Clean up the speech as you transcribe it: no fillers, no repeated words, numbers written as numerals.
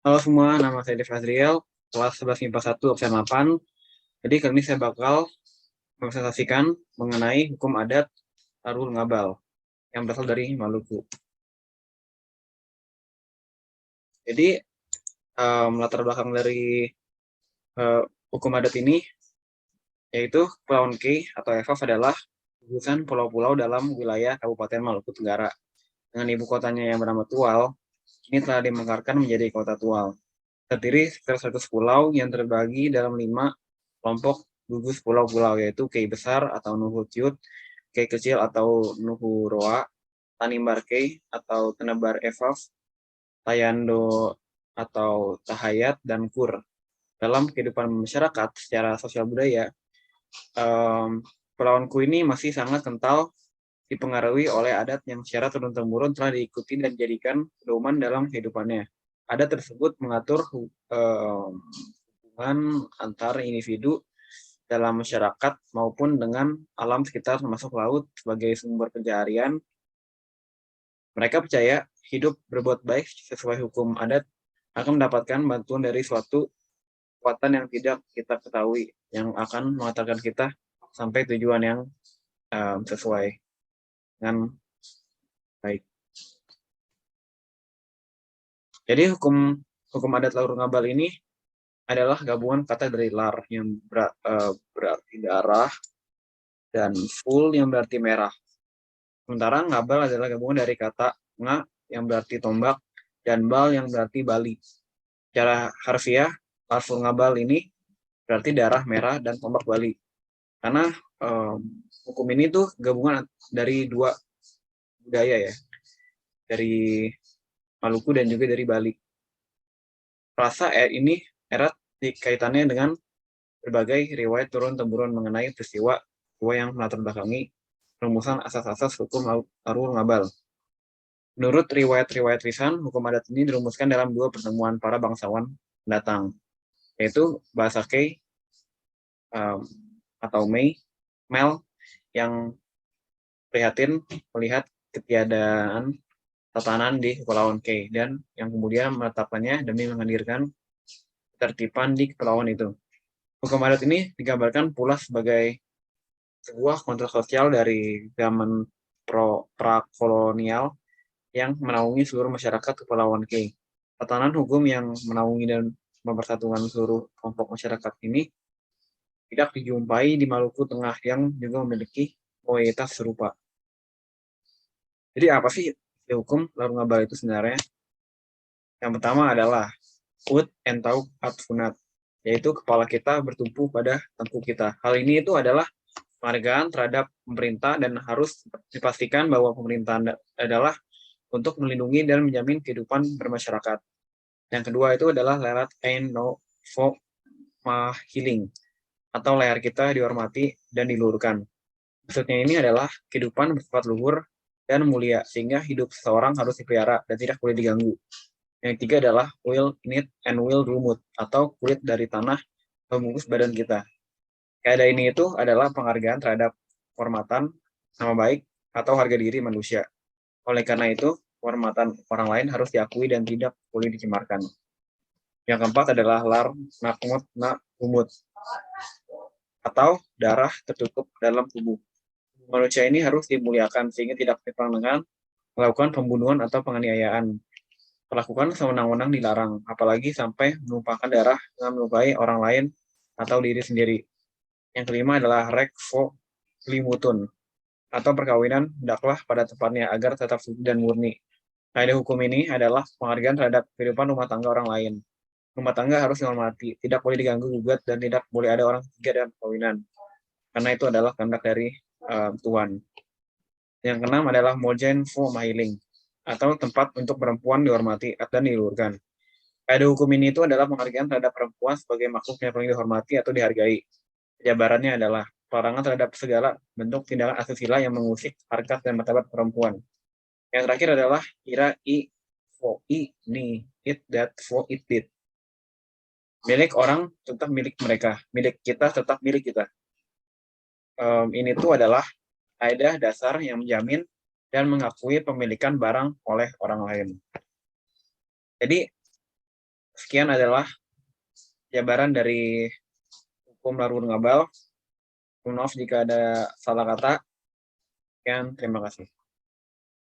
Halo semua, nama saya Dev Azriel, kelas 11 MIPA 1 absen 8. Jadi kali ini saya bakal mempresentasikan mengenai hukum adat Tarul Ngabal yang berasal dari Maluku. Jadi latar belakang dari uh, hukum adat ini yaitu Kepulauan Kei atau EFAF adalah gugusan pulau-pulau dalam wilayah Kabupaten Maluku Tenggara. Dengan ibu kotanya yang bernama Tual, ini telah dimekarkan menjadi kota Tual. Terdiri sekitar 100 pulau yang terbagi dalam 5 kelompok gugus pulau-pulau, yaitu Kei Besar atau Nuhu Tiut, Kei Kecil atau Nuhu Roa, Tanimbar Kei atau Tenebar Evaf, Tayando atau Tahayat, dan Kur. Dalam kehidupan masyarakat secara sosial budaya, Kepulauan Ku ini masih sangat kental dipengaruhi oleh adat yang secara turun-temurun telah diikuti dan dijadikan pedoman dalam kehidupannya. Adat tersebut mengatur hubungan antar individu dalam masyarakat maupun dengan alam sekitar termasuk laut sebagai sumber pencaharian. Mereka percaya hidup berbuat baik sesuai hukum adat akan mendapatkan bantuan dari suatu kekuatan yang tidak kita ketahui yang akan mengantarkan kita sampai tujuan yang sesuai dengan baik. Jadi hukum adat Laur Ngabal ini adalah gabungan kata dari lar yang berarti darah dan full yang berarti merah. Sementara ngabal adalah gabungan dari kata nga yang berarti tombak dan bal yang berarti bali. Secara harfiah, larful ngabal ini berarti darah merah dan tombak bali. Karena hukum ini tuh gabungan dari dua budaya ya, dari Maluku dan juga dari Bali. Rasa ini erat kaitannya dengan berbagai riwayat turun-temurun mengenai peristiwa yang melatar belakangi rumusan asas-asas hukum Larul Ngabal. Menurut riwayat-riwayat lisan, hukum adat ini dirumuskan dalam 2 pertemuan para bangsawan pendatang, yaitu bahasa Kei atau Mel yang prihatin melihat ketiadaan tatanan di Kepulauan Kei dan yang kemudian menetapkannya demi menghadirkan ketertiban di kepulauan itu. Hukum adat ini digambarkan pula sebagai sebuah kontrak sosial dari zaman prakolonial yang menaungi seluruh masyarakat Kepulauan Kei. Tatanan hukum yang menaungi dan mempersatukan seluruh kelompok masyarakat ini tidak dijumpai di Maluku Tengah yang juga memiliki kualitas serupa. Jadi apa sih hukum Larung Ngabal itu sebenarnya? Yang pertama adalah Ut Entau Atfunat, yaitu kepala kita bertumpu pada tengkuk kita. Hal ini itu adalah penghargaan terhadap pemerintah dan harus dipastikan bahwa pemerintahan adalah untuk melindungi dan menjamin kehidupan bermasyarakat. Yang kedua itu adalah lerat Ein No Fo Mahiling, atau leher kita dihormati dan diluhurkan. Maksudnya ini adalah kehidupan bersifat luhur dan mulia, sehingga hidup seseorang harus dipelihara dan tidak boleh diganggu. Yang ketiga adalah Will Knit and Will Rumut, atau kulit dari tanah membungkus badan kita. Kaidah ini itu adalah penghargaan terhadap kehormatan, nama baik, atau harga diri manusia. Oleh karena itu, kehormatan orang lain harus diakui dan tidak boleh dicemarkan. Yang keempat adalah lar nakmut na umut, atau darah tertutup dalam tubuh. Manusia ini harus dimuliakan sehingga tidak dengan melakukan pembunuhan atau penganiayaan. Perlakukan sewenang-wenang dilarang, apalagi sampai menumpahkan darah dengan melukai orang lain atau diri sendiri. Yang kelima adalah rekvo limutun, atau perkawinan hendaklah pada tempatnya agar tetap suci dan murni. Kaidah hukum ini adalah penghargaan terhadap kehidupan rumah tangga orang lain. Rumah tangga harus dihormati, tidak boleh diganggu gugat, dan tidak boleh ada orang ketiga dalam perkawinan. Karena itu adalah kehendak dari Tuhan. Yang keenam adalah Mojen Fu Mahiling, atau tempat untuk perempuan dihormati dan diluhurkan. Kaidah hukum ini itu adalah penghargaan terhadap perempuan sebagai makhluk yang paling dihormati atau dihargai. Jabarannya adalah pelarangan terhadap segala bentuk tindakan asusila yang mengusik harkat dan martabat perempuan. Yang terakhir adalah ira i fo i ni it that fo it did. Milik orang tetap milik mereka, milik kita tetap milik kita. Ini tuh adalah kaidah dasar yang menjamin dan mengakui pemilikan barang oleh orang lain. Jadi Sekian adalah jabaran dari hukum larut ngabal. Mohon maaf jika ada salah kata. Sekian, terima kasih.